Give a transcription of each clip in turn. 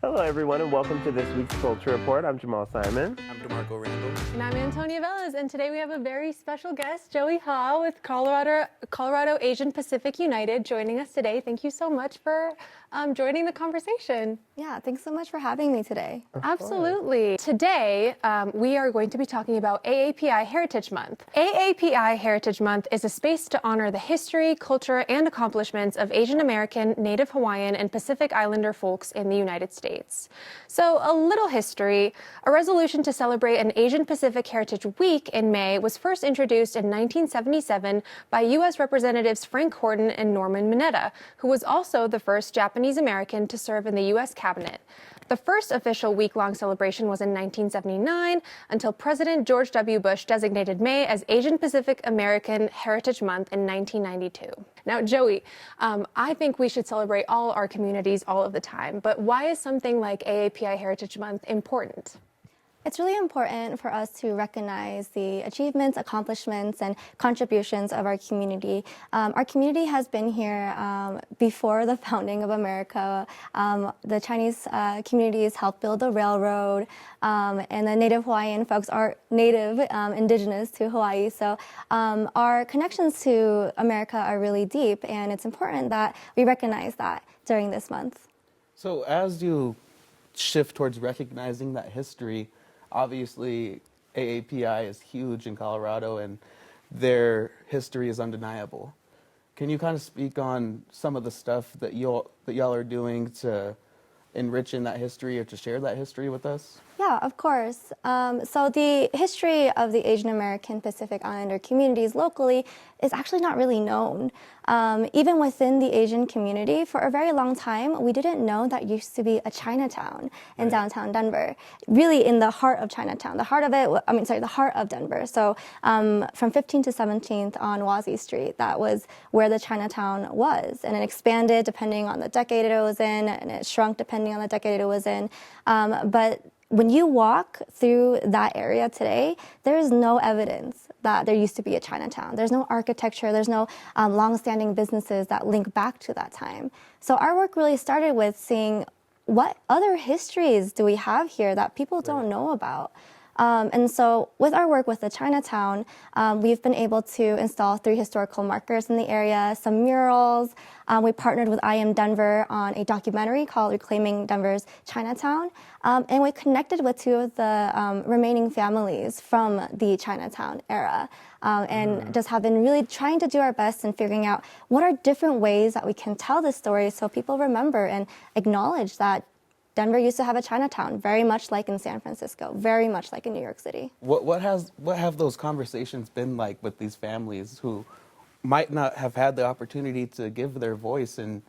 Hello, everyone, and welcome to this week's Culture Report. I'm Jamal Simon. I'm DeMarco Randall. And I'm Antonia Velez, and today we have a very special guest, Joey Ha with Colorado Asian Pacific United, joining us today. Thank you so much for joining the conversation. Yeah, thanks so much for having me today. Absolutely. Today, we are going to be talking about AAPI Heritage Month. AAPI Heritage Month is a space to honor the history, culture, and accomplishments of Asian American, Native Hawaiian, and Pacific Islander folks in the United States. So, a little history. A resolution to celebrate an Asian Pacific Heritage Week in May was first introduced in 1977 by U.S. Representatives Frank Horton and Norman Mineta, who was also the first Japanese American to serve in the U.S. cabinet. The first official week-long celebration was in 1979 until President George W. Bush designated May as Asian Pacific American Heritage Month in 1992. Now, Joey, I think we should celebrate all our communities all of the time, but why is something like AAPI Heritage Month important? It's really important for us to recognize the achievements, accomplishments, and contributions of our community. Our community has been here before the founding of America. The Chinese communities helped build the railroad, and the Native Hawaiian folks are native, indigenous to Hawaii. So our connections to America are really deep, and it's important that we recognize that during this month. So as you shift towards recognizing that history, obviously, AAPI is huge in Colorado, and their history is undeniable. Can you kind of speak on some of the stuff that y'all are doing to enrich in that history or to share that history with us? Yeah, of course. So the history of the Asian American Pacific Islander communities locally is actually not really known. Even within the Asian community, for a very long time, we didn't know that used to be a Chinatown in downtown Denver, really in the heart of Chinatown, the heart of Denver. So from 15th to 17th on Wazee Street, that was where the Chinatown was. And it expanded depending on the decade it was in, and it shrunk depending on the decade it was in. But when you walk through that area today, there is no evidence that there used to be a Chinatown. There's no architecture, there's no long-standing businesses that link back to that time. So our work really started with seeing what other histories do we have here that people don't know about. And so with our work with the Chinatown, we've been able to install 3 historical markers in the area, some murals. We partnered with I Am Denver on a documentary called Reclaiming Denver's Chinatown. And we connected with 2 of the remaining families from the Chinatown era. And just have been really trying to do our best in figuring out what are different ways that we can tell this story so people remember and acknowledge that Denver used to have a Chinatown, very much like in San Francisco, very much like in New York City. What have those conversations been like with these families who might not have had the opportunity to give their voice and,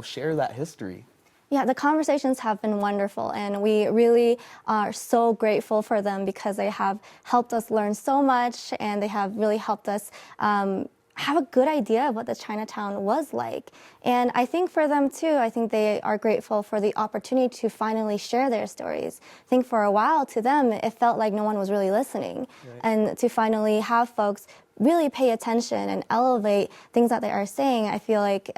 share that history? Yeah, the conversations have been wonderful, and we really are so grateful for them because they have helped us learn so much, and they have really helped us have a good idea of what the Chinatown was like. And I think for them too, I think they are grateful for the opportunity to finally share their stories. I think for a while to them, it felt like no one was really listening. And to finally have folks really pay attention and elevate things that they are saying, I feel like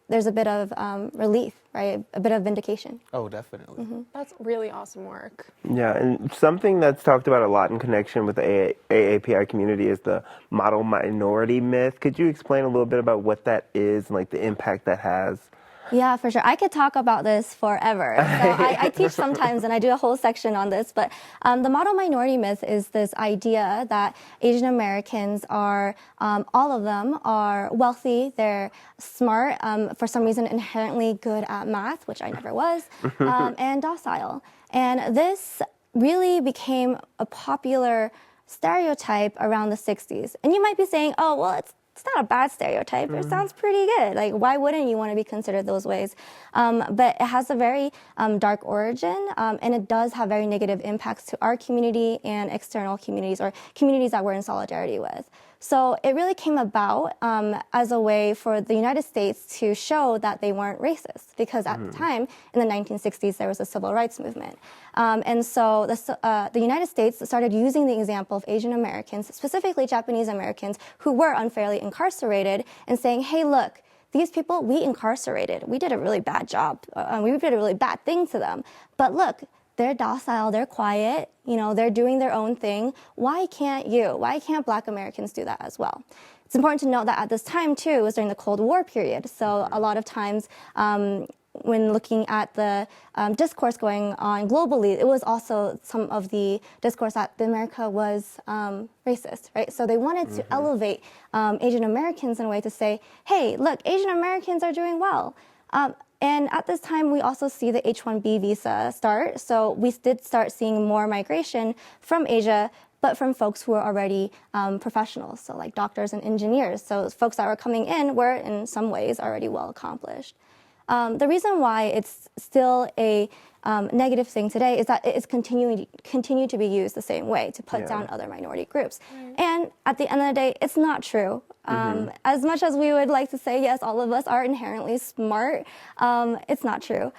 there's a bit of relief, right? A bit of vindication. Oh, definitely. That's really awesome work. Yeah, and something that's talked about a lot in connection with the AAPI community is the model minority myth. Could you explain a little bit about what that is and the impact that has? Yeah, for sure. I could talk about this forever. So I teach sometimes, and I do a whole section on this. But the model minority myth is this idea that Asian Americans are, all of them are wealthy, they're smart, for some reason inherently good at math, which I never was, and docile. And this really became a popular stereotype around the 60s. And you might be saying, oh, well, it's not a bad stereotype. It sounds pretty good. Why wouldn't you want to be considered those ways? But it has a very dark origin, and it does have very negative impacts to our community and external communities or communities that we're in solidarity with. So it really came about as a way for the United States to show that they weren't racist, because at the time, in the 1960s, there was a civil rights movement. And so the United States started using the example of Asian Americans, specifically Japanese Americans, who were unfairly incarcerated, and saying, hey, look, these people we incarcerated. We did a really bad job. We did a really bad thing to them. But look, they're docile, they're quiet, they're doing their own thing. Why can't you? Why can't Black Americans do that as well? It's important to note that at this time, too, it was during the Cold War period. So a lot of times when looking at the discourse going on globally, it was also some of the discourse that America was racist, right? So they wanted to elevate Asian Americans in a way to say, hey, look, Asian Americans are doing well. And at this time, we also see the H-1B visa start. So we did start seeing more migration from Asia, but from folks who are already professionals, so like doctors and engineers. So folks that were coming in were, in some ways, already well accomplished. The reason why it's still a negative thing today is that it is continue to be used the same way to put down other minority groups. And at the end of the day, it's not true. As much as we would like to say, yes, all of us are inherently smart, it's not true.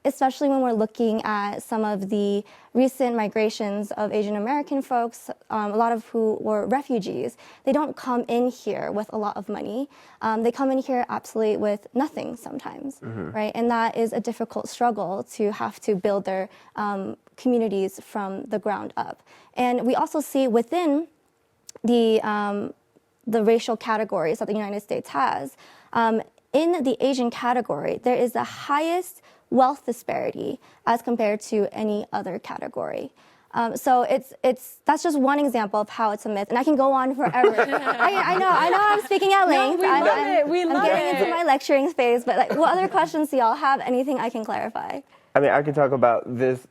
Especially when we're looking at some of the recent migrations of Asian American folks, a lot of who were refugees. They don't come in here with a lot of money. They come in here absolutely with nothing sometimes, right? And that is a difficult struggle to have to build their communities from the ground up. And we also see within the racial categories that the United States has, in the Asian category, there is the highest wealth disparity as compared to any other category. So that's just one example of how it's a myth, and I can go on forever. I know I'm speaking at length. No, we love it. I'm getting into my lecturing phase, but what other questions do y'all have? Anything I can clarify? I mean, I can talk about this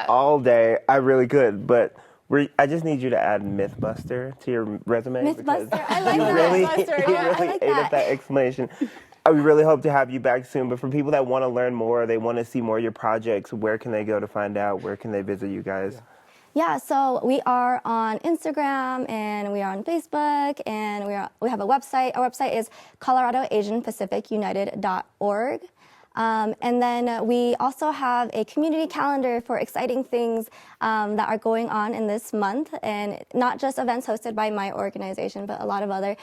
all day. I really could, but I just need you to add Mythbuster to your resume. Mythbuster, I like you that. really, Mythbuster, you yeah, really I like ate up that explanation. We really hope to have you back soon. But for people that want to learn more, they want to see more of your projects, where can they go to find out? Where can they visit you guys? Yeah, so we are on Instagram and we are on Facebook and we have a website. Our website is coloradoasianpacificunited.org. And then we also have a community calendar for exciting things that are going on in this month, and not just events hosted by my organization, but a lot of other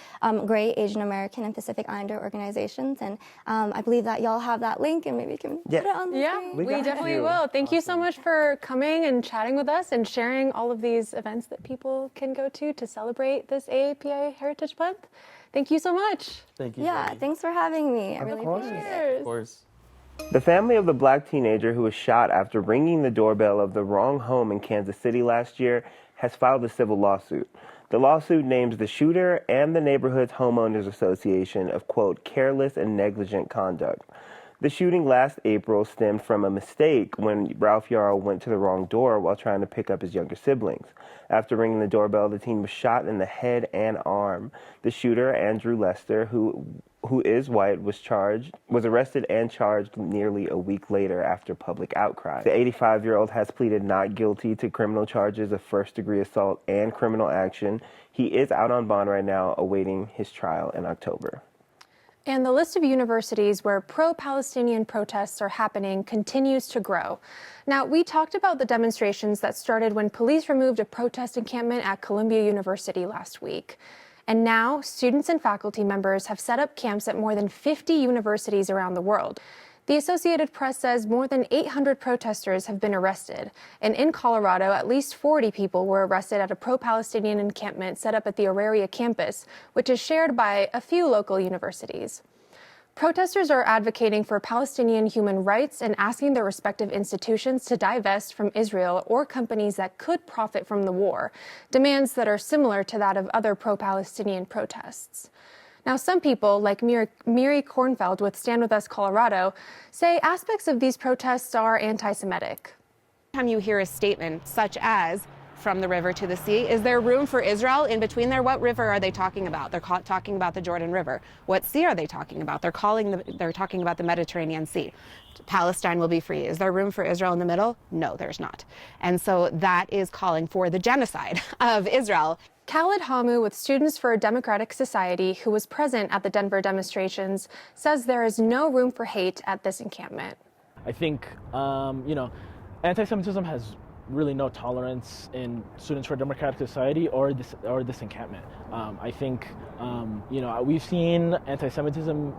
great Asian American and Pacific Islander organizations. And I believe that y'all have that link, and maybe we can put it on the screen. We definitely will. Thank you so much for coming and chatting with us and sharing all of these events that people can go to celebrate this AAPI Heritage Month. Thank you so much. Thank you. Yeah, thanks for having me. I really appreciate it. Of course. The family of the Black teenager who was shot after ringing the doorbell of the wrong home in Kansas City last year has filed a civil lawsuit. The lawsuit names the shooter and the neighborhood's homeowners association of, quote, careless and negligent conduct. The shooting last April stemmed from a mistake when Ralph Yarl went to the wrong door while trying to pick up his younger siblings. After ringing the doorbell, the teen was shot in the head and arm. The shooter, Andrew Lester, who is white, was arrested and charged nearly a week later after public outcry. The 85-year-old has pleaded not guilty to criminal charges of first-degree assault and criminal action. He is out on bond right now, awaiting his trial in October. And the list of universities where pro-Palestinian protests are happening continues to grow. Now, we talked about the demonstrations that started when police removed a protest encampment at Columbia University last week. And now, students and faculty members have set up camps at more than 50 universities around the world. The Associated Press says more than 800 protesters have been arrested. And in Colorado, at least 40 people were arrested at a pro-Palestinian encampment set up at the Auraria campus, which is shared by a few local universities. Protesters are advocating for Palestinian human rights and asking their respective institutions to divest from Israel or companies that could profit from the war, demands that are similar to that of other pro-Palestinian protests. Now, some people, like Miri Kornfeld with Stand With Us Colorado, say aspects of these protests are anti-Semitic. Time you hear a statement such as, from the river to the sea, is there room for Israel in between there? What river are they talking about? They're talking about the Jordan River. What sea are they talking about? They're talking about the Mediterranean Sea. Palestine will be free. Is there room for Israel in the middle? No, there's not. And so that is calling for the genocide of Israel. Khalid Hamu with Students for a Democratic Society, who was present at the Denver demonstrations, says there is no room for hate at this encampment. I think, anti-Semitism has really no tolerance in Students for a Democratic Society or this encampment. I think we've seen anti-Semitism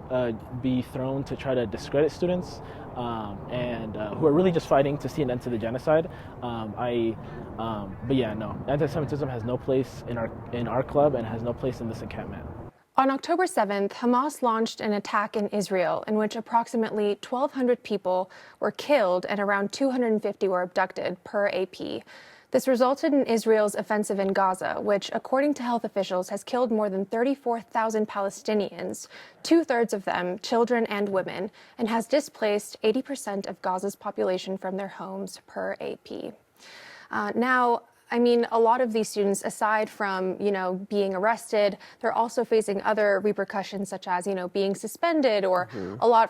be thrown to try to discredit students, and who are really just fighting to see an end to the genocide. But yeah, no, anti-Semitism has no place in our club and has no place in this encampment. On October 7th, Hamas launched an attack in Israel in which approximately 1,200 people were killed and around 250 were abducted, per AP. This resulted in Israel's offensive in Gaza, which, according to health officials, has killed more than 34,000 Palestinians, two-thirds of them children and women, and has displaced 80% of Gaza's population from their homes, per AP. Now, I mean, a lot of these students, aside from, being arrested, they're also facing other repercussions such as, being suspended or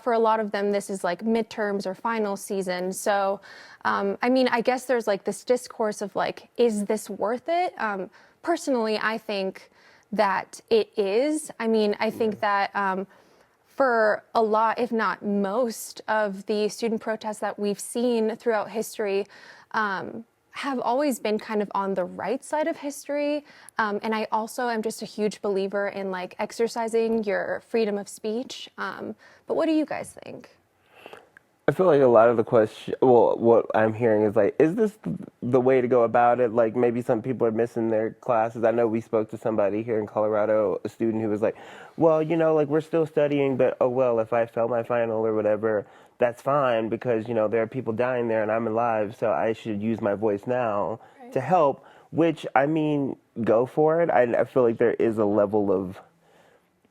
for a lot of them, this is like midterms or final season. So, I guess there's like this discourse of like, is this worth it? Personally, I think that it is. I think that for a lot, if not most, of the student protests that we've seen throughout history, have always been kind of on the right side of history. And I also am just a huge believer in like exercising your freedom of speech. But what do you guys think? I feel like a lot of the what I'm hearing is like, is this the way to go about it? Like maybe some people are missing their classes. I know we spoke to somebody here in Colorado, a student who was like, well, like we're still studying, but oh well, if I fail my final or whatever, that's fine because, there are people dying there and I'm alive, so I should use my voice now to help, which, go for it. I feel like there is a level of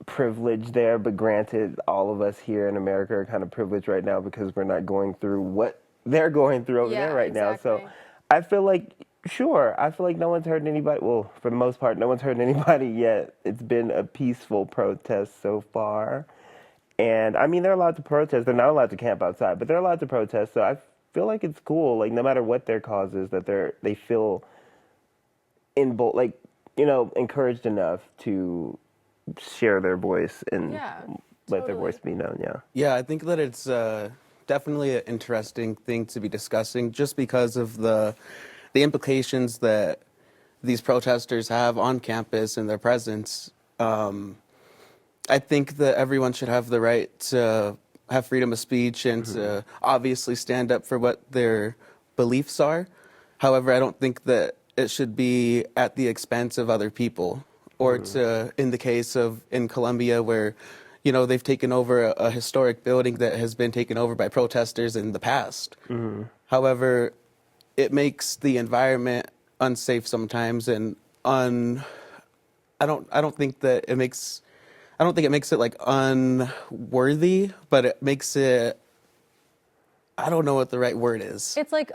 privilege there, but granted, all of us here in America are kind of privileged right now because we're not going through what they're going through over there right now. So I feel like, no one's hurting anybody. Well, for the most part, no one's hurting anybody yet. It's been a peaceful protest so far. And they're allowed to protest. They're not allowed to camp outside, but they're allowed to protest. So I feel like it's cool. Like no matter what their cause is, that they feel encouraged enough to share their voice and let their voice be known. Yeah. Yeah, I think that it's definitely an interesting thing to be discussing, just because of the implications that these protesters have on campus and their presence. I think that everyone should have the right to have freedom of speech and to obviously stand up for what their beliefs are. However, I don't think that it should be at the expense of other people, or in the case of in Colombia where, they've taken over a historic building that has been taken over by protesters in the past. However, it makes the environment unsafe sometimes, and I don't think it makes it like unworthy, but it makes it, I don't know what the right word is. It's like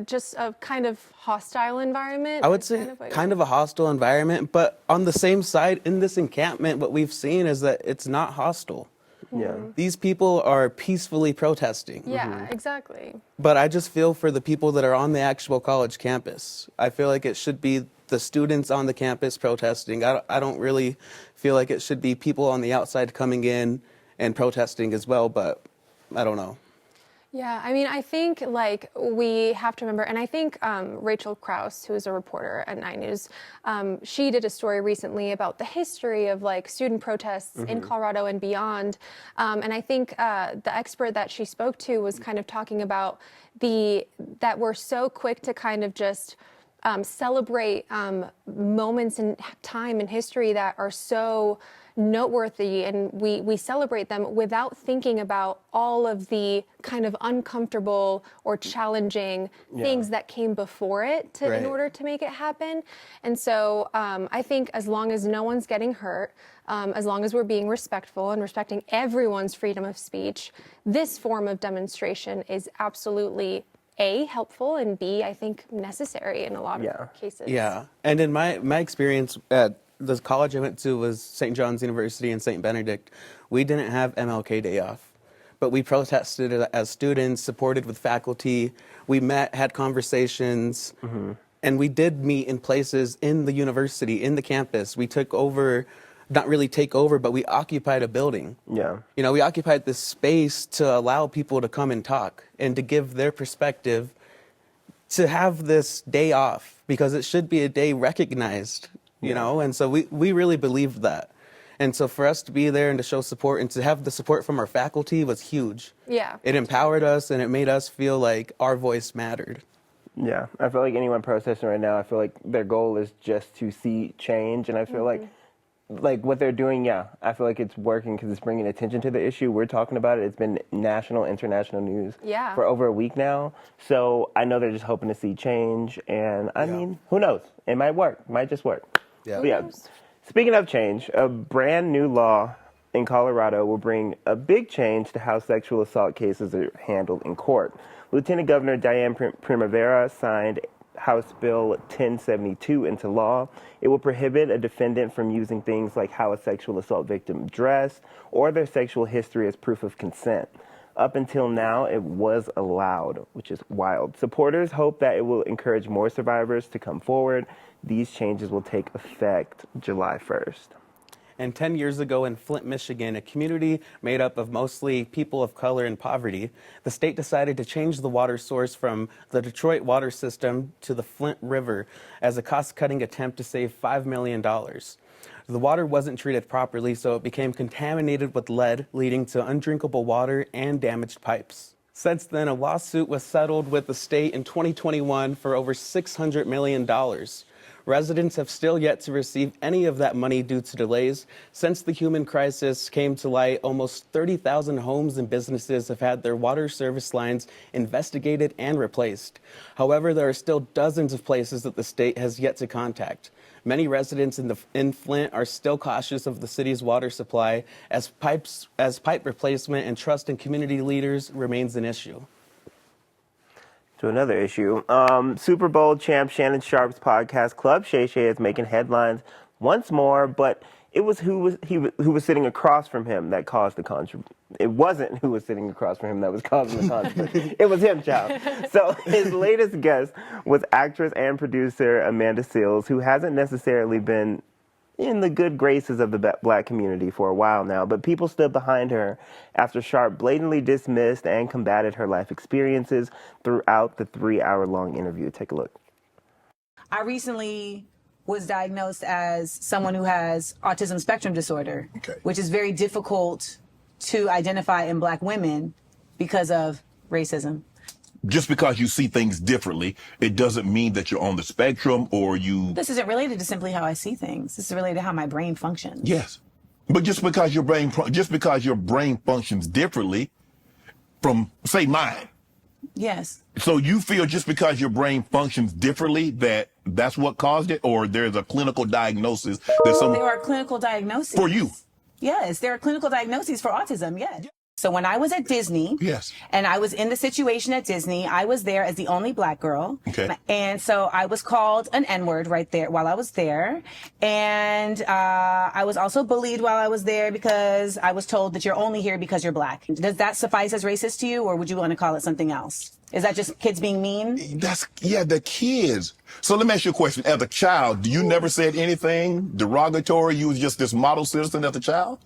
just a kind of hostile environment. I would say kind of a hostile environment, but on the same side, in this encampment, what we've seen is that it's not hostile. Yeah. These people are peacefully protesting. Yeah, exactly. But I just feel for the people that are on the actual college campus. I feel like it should be the students on the campus protesting. I don't really feel like it should be people on the outside coming in and protesting as well, but I don't know. Yeah, I think like we have to remember, and I think Rachel Krause, who is a reporter at 9 News, she did a story recently about the history of like student protests in Colorado and beyond. And I think the expert that she spoke to was kind of talking about that we're so quick to kind of just celebrate moments in time in history that are so noteworthy, and we celebrate them without thinking about all of the kind of uncomfortable or challenging things that came before it in order to make it happen. And so I think as long as no one's getting hurt, as long as we're being respectful and respecting everyone's freedom of speech, this form of demonstration is absolutely A, helpful, and B, I think necessary in a lot of cases. Yeah, and in my experience at the college I went to was St. John's University in St. Benedict. We didn't have MLK Day off, but we protested as students, supported with faculty. We met, had conversations, and we did meet in places in the university, in the campus. We took over, not really take over, but we occupied a building. Yeah. We occupied this space to allow people to come and talk and to give their perspective to have this day off because it should be a day recognized, you know? And so we really believed that. And so for us to be there and to show support and to have the support from our faculty was huge. Yeah. It empowered us and it made us feel like our voice mattered. Yeah, I feel like anyone protesting right now, I feel like their goal is just to see change, and I feel like what they're doing, I feel like it's working because it's bringing attention to the issue. We're talking about it. It's been national, international news for over a week now. So I know they're just hoping to see change, and I mean, who knows? It might work. It might just work. Yeah. But yeah. Speaking of change, a brand new law in Colorado will bring a big change to how sexual assault cases are handled in court. Lieutenant Governor Diane Primavera signed House Bill 1072 into law. It will prohibit a defendant from using things like how a sexual assault victim dressed or their sexual history as proof of consent. Up until now, it was allowed, which is wild. Supporters hope that it will encourage more survivors to come forward. These changes will take effect July 1st. And 10 years ago in Flint, Michigan, a community made up of mostly people of color and poverty, the state decided to change the water source from the Detroit water system to the Flint River as a cost-cutting attempt to save $5 million. The water wasn't treated properly, so it became contaminated with lead, leading to undrinkable water and damaged pipes. Since then, a lawsuit was settled with the state in 2021 for over $600 million. Residents have still yet to receive any of that money due to delays. Since the human crisis came to light, almost 30,000 homes and businesses have had their water service lines investigated and replaced. However, there are still dozens of places that the state has yet to contact. Many residents in Flint are still cautious of the city's water supply as pipe replacement and trust in community leaders remains an issue. To another issue, Super Bowl champ Shannon Sharpe's podcast Club Shay Shay is making headlines once more, but it was who was sitting across from him that caused the controversy. It wasn't who was sitting across from him that was causing the controversy. It was him, child. So his latest guest was actress and producer Amanda Seales, who hasn't necessarily been in the good graces of the black community for a while now, but people stood behind her after Sharpe blatantly dismissed and combated her life experiences throughout the 3-hour-long interview. Take a look. I recently was diagnosed as someone who has autism spectrum disorder, which is very difficult to identify in black women because of racism. Just because you see things differently, it doesn't mean that you're on the spectrum or you... This isn't related to simply how I see things. This is related to how my brain functions. Yes. But just because your brain functions differently from, say, mine. Yes. So you feel just because your brain functions differently that's what caused it, or there's a clinical diagnosis that There are clinical diagnoses. For you? Yes, there are clinical diagnoses for autism, yes. So when I was at Disney, and I was in the situation at Disney, I was there as the only black girl. Okay. And so I was called an N-word right there while I was there. And I was also bullied while I was there because I was told that you're only here because you're black. Does that suffice as racist to you, or would you want to call it something else? Is that just kids being mean? The kids. So let me ask you a question. As a child, you never said anything derogatory? You was just this model citizen as a child?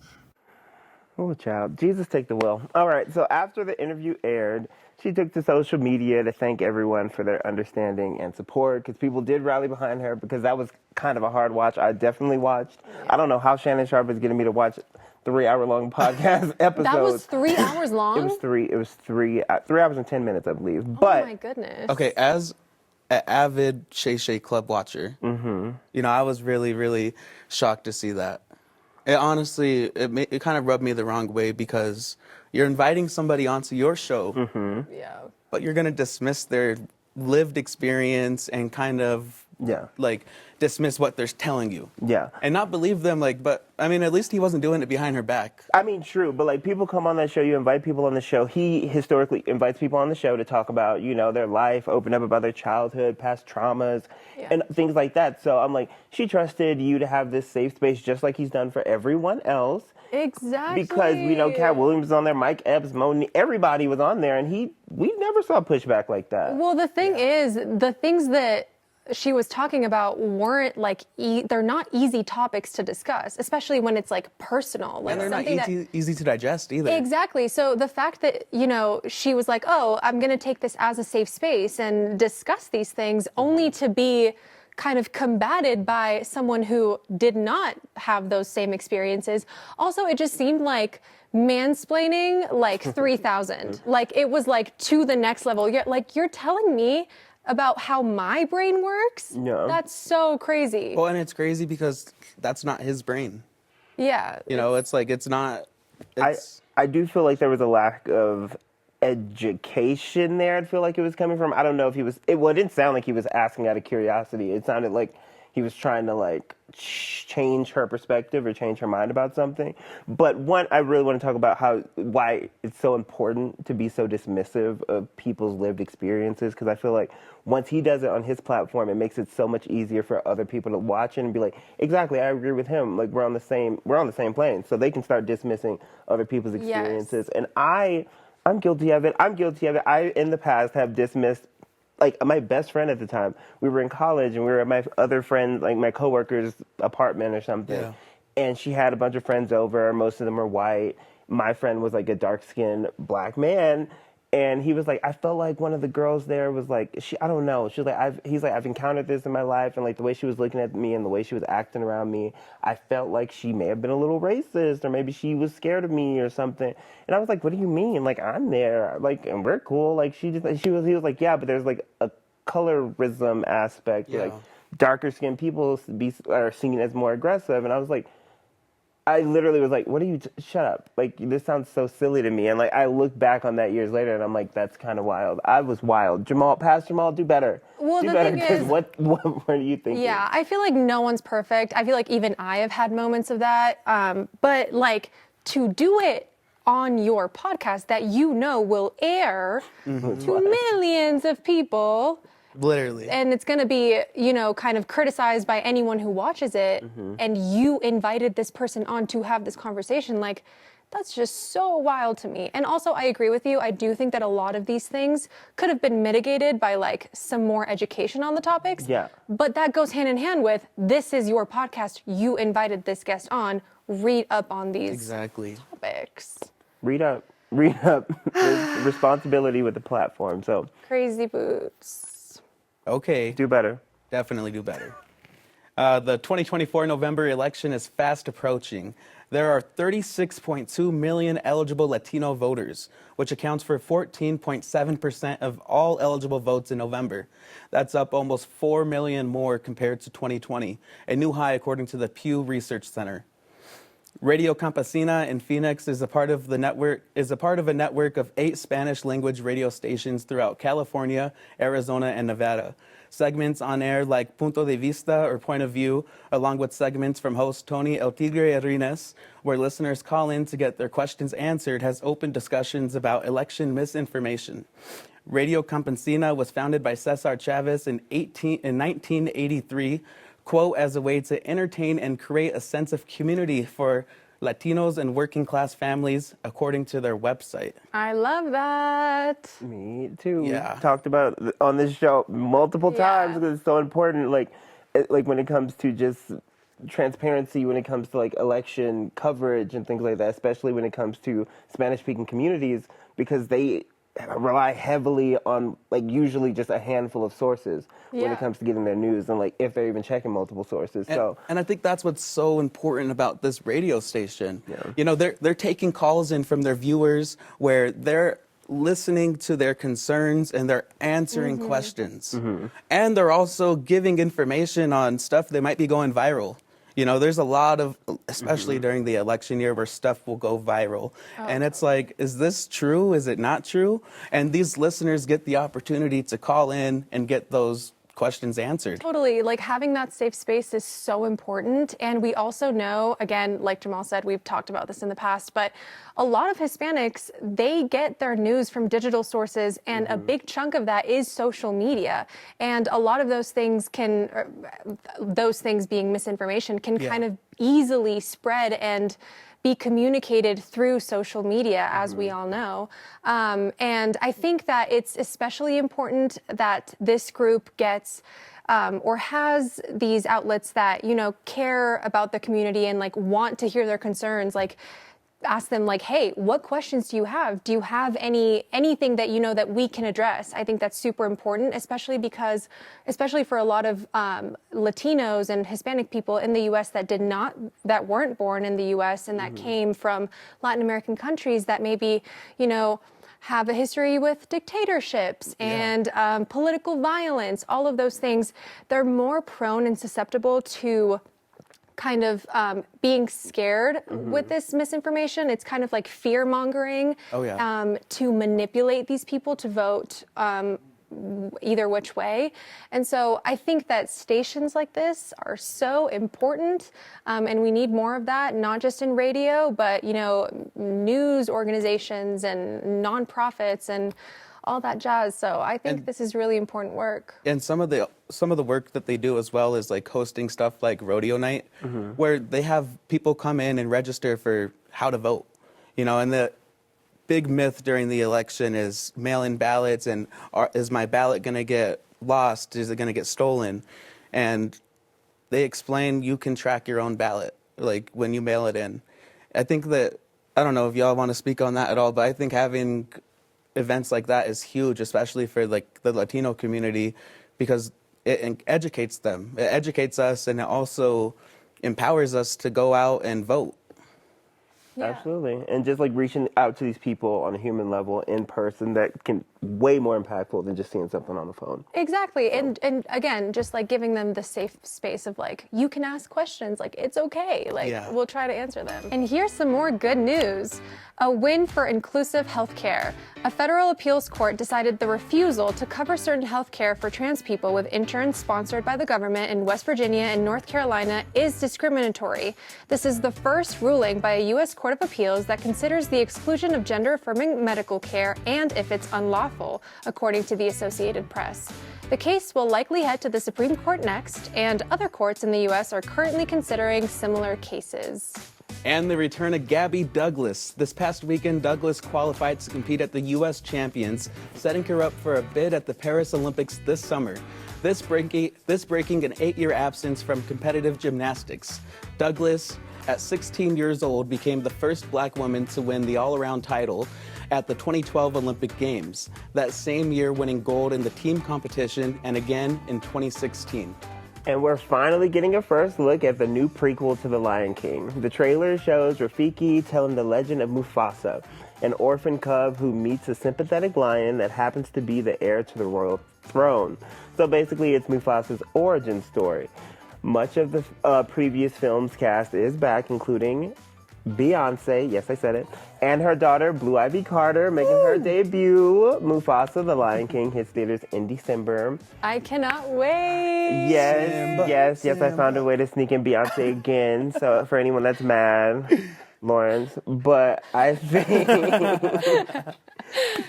Oh, child. Jesus, take the wheel. All right. So after the interview aired, she took to social media to thank everyone for their understanding and support, because people did rally behind her, because that was kind of a hard watch. I definitely watched. I don't know how Shannon Sharpe is getting me to watch 3-hour-long podcast episodes. That was 3 hours long? It was 3 hours and 10 minutes, I believe. But, oh, my goodness. Okay, as an avid Shay Shay Club watcher, you know, I was really, really shocked to see that. It honestly, it kind of rubbed me the wrong way, because you're inviting somebody onto your show, but you're going to dismiss their lived experience and kind of like dismiss what they're telling you. And not believe them, like, but I mean, at least he wasn't doing it behind her back. I mean, true, but like, people come on that show, you invite people on the show. He historically invites people on the show to talk about, you know, their life, open up about their childhood, past traumas, and things like that. So I'm like, she trusted you to have this safe space, just like he's done for everyone else. Exactly. Because we know Cat Williams was on there, Mike Epps, Moni, everybody was on there, and we never saw pushback like that. Well, the thing is, the things that she was talking about weren't like they're not easy topics to discuss, especially when it's like personal. Like, And they're not easy to digest either. Exactly. So the fact that, you know, she was like, oh, I'm going to take this as a safe space and discuss these things, only to be kind of combated by someone who did not have those same experiences. Also, it just seemed like mansplaining like 3000. Like it was like to the next level. You're telling me about how my brain works? Yeah. That's so crazy. Well, and it's crazy because that's not his brain. Yeah. You know, it's like, it's not, it's, I do feel like there was a lack of education there. I feel like it was coming from. I don't know if he was. It didn't sound like he was asking out of curiosity. It sounded like he was trying to like change her perspective or change her mind about something. But I really want to talk about why it's so important to be so dismissive of people's lived experiences, because I feel like once he does it on his platform, it makes it so much easier for other people to watch it and be like, exactly, I agree with him. Like we're on the same plane, so they can start dismissing other people's experiences. Yes. And I'm guilty of it. I, in the past, have dismissed, like, my best friend at the time. We were in college, and we were at my other friend, like, my coworker's apartment or something. Yeah. And she had a bunch of friends over. Most of them were white. My friend was, like, a dark-skinned black man. And he was like, I felt like one of the girls there was like, I don't know. She was like, he's like, I've encountered this in my life. And like the way she was looking at me and the way she was acting around me, I felt like she may have been a little racist, or maybe she was scared of me or something. And I was like, what do you mean? Like, I'm there, like, and we're cool. Like, he was like, yeah, but there's like a colorism aspect. Yeah. Like darker skinned people are seen as more aggressive. And I was like, I literally was like, what are you, shut up. Like, this sounds so silly to me. And like, I look back on that years later and I'm like, that's kind of wild. I was wild. Pastor Jamal, do better. Well, do the better, thing because is, what are you thinking? Yeah, I feel like no one's perfect. I feel like even I have had moments of that. But like to do it on your podcast that you know will air to millions of people. literally. And it's going to be, you know, kind of criticized by anyone who watches it. And you invited this person on to have this conversation. Like, that's just so wild to me. And also, I agree with you. I do think that a lot of these things could have been mitigated by like some more education on the topics. Yeah. But that goes hand in hand with, this is your podcast. You invited this guest on. Read up on these topics. Read up. There's responsibility with the platform. So Crazy boots. Okay. do better. Definitely do better. The 2024 November election is fast approaching. There are 36.2 million eligible Latino voters, which accounts for 14.7% of all eligible votes in November. That's up almost 4 million more compared to 2020, a new high according to the Pew Research Center. Radio Campesina in Phoenix is a part of a network of 8 Spanish-language radio stations throughout California, Arizona, and Nevada. Segments on air like Punto de Vista or Point of View, along with segments from host Tony El Tigre Arenas, where listeners call in to get their questions answered, has opened discussions about election misinformation. Radio Campesina was founded by Cesar Chavez in 1983, quote, as a way to entertain and create a sense of community for Latinos and working class families, according to their website. I love that. Me too. Yeah. We've talked about it on this show multiple times because it's so important. Like when it comes to just transparency, when it comes to like election coverage and things like that, especially when it comes to Spanish-speaking communities, because they rely heavily on like usually just a handful of sources when it comes to getting their news, and like if they're even checking multiple sources. And I think that's what's so important about this radio station. Yeah. You know, they're taking calls in from their viewers where they're listening to their concerns and they're answering questions. And they're also giving information on stuff that might be going viral. You know, there's a lot of, especially during the election year, where stuff will go viral. And it's like, is this true? Is it not true? And these listeners get the opportunity to call in and get those questions answered. Totally. Like having that safe space is so important. And we also know, again, like Jamal said, we've talked about this in the past, but a lot of Hispanics, they get their news from digital sources, and a big chunk of that is social media. And a lot of those things being misinformation, can kind of easily spread and be communicated through social media, as we all know. And I think that it's especially important that this group gets or has these outlets that, you know, care about the community and like want to hear their concerns, like ask them like, hey, what questions do you have? Do you have anything that you know that we can address? I think that's super important, especially for a lot of Latinos and Hispanic people in the U.S. that weren't born in the U.S. and that came from Latin American countries that maybe, you know, have a history with dictatorships and political violence, all of those things. They're more prone and susceptible to kind of being scared with this misinformation. It's kind of like fear mongering to manipulate these people to vote either which way. And so I think that stations like this are so important, and we need more of that, not just in radio, but, you know, news organizations and nonprofits and all that jazz. So I think this is really important work. And some of the work that they do as well is like hosting stuff like rodeo night, where they have people come in and register for how to vote. You know, and the big myth during the election is mail-in ballots and is my ballot going to get lost? Is it going to get stolen? And they explain you can track your own ballot, like when you mail it in. I think that, I don't know if y'all want to speak on that at all, but I think having events like that is huge, especially for like the Latino community, because it educates them. It educates us, and it also empowers us to go out and vote. Yeah. Absolutely. And just like reaching out to these people on a human level in person, that can way more impactful than just seeing something on the phone. Exactly. And again, just like giving them the safe space of like, you can ask questions, like it's okay. Like we'll try to answer them. And here's some more good news. A win for inclusive healthcare. A federal appeals court decided the refusal to cover certain healthcare for trans people with insurance sponsored by the government in West Virginia and North Carolina is discriminatory. This is the first ruling by a U.S. Court of Appeals that considers the exclusion of gender-affirming medical care and if it's unlawful, according to the Associated Press. The case will likely head to the Supreme Court next, and other courts in the U.S. are currently considering similar cases. And the return of Gabby Douglas. This past weekend, Douglas qualified to compete at the U.S. Champions, setting her up for a bid at the Paris Olympics this summer. This breaking an 8-year absence from competitive gymnastics. Douglas, at 16 years old, became the first black woman to win the all-around title at the 2012 Olympic Games, that same year winning gold in the team competition and again in 2016. And we're finally getting a first look at the new prequel to The Lion King. The trailer shows Rafiki telling the legend of Mufasa, an orphan cub who meets a sympathetic lion that happens to be the heir to the royal throne. So basically, it's Mufasa's origin story. Much of the previous film's cast is back, including Beyonce, yes, I said it, and her daughter, Blue Ivy Carter, making her debut. Mufasa, The Lion King, hits theaters in December. I cannot wait. Yes, I found a way to sneak in Beyonce again. So for anyone that's mad, Lawrence, but I think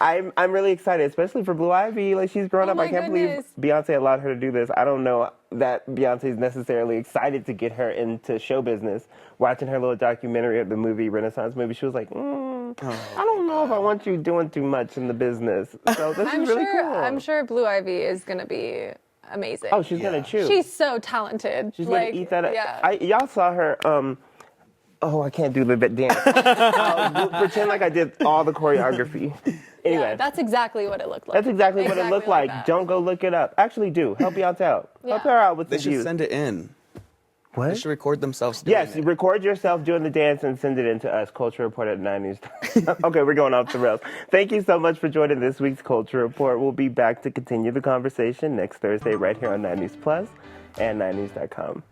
I'm really excited, especially for Blue Ivy. Like, she's grown up. I can't believe Beyonce allowed her to do this. I don't know that Beyonce is necessarily excited to get her into show business. Watching her little documentary of the movie, Renaissance movie, she was like, I don't know if I want you doing too much in the business. So this is really cool. I'm sure Blue Ivy is going to be amazing. Oh, she's going to chew. She's so talented. She's going to eat that up. Yeah. Y'all saw her... I can't do the dance. I'll pretend like I did all the choreography. Anyway. Yeah, that's exactly what it looked like. That's exactly what it looked like. Don't go look it up. Actually, do. Help Beyonce out. Help her out with the views. They should send it in. What? They should record themselves doing it. Record yourself doing the dance and send it in to us, Culture Report at 9 News. Okay, we're going off the rails. Thank you so much for joining this week's Culture Report. We'll be back to continue the conversation next Thursday right here on 9 News Plus and 9news.com.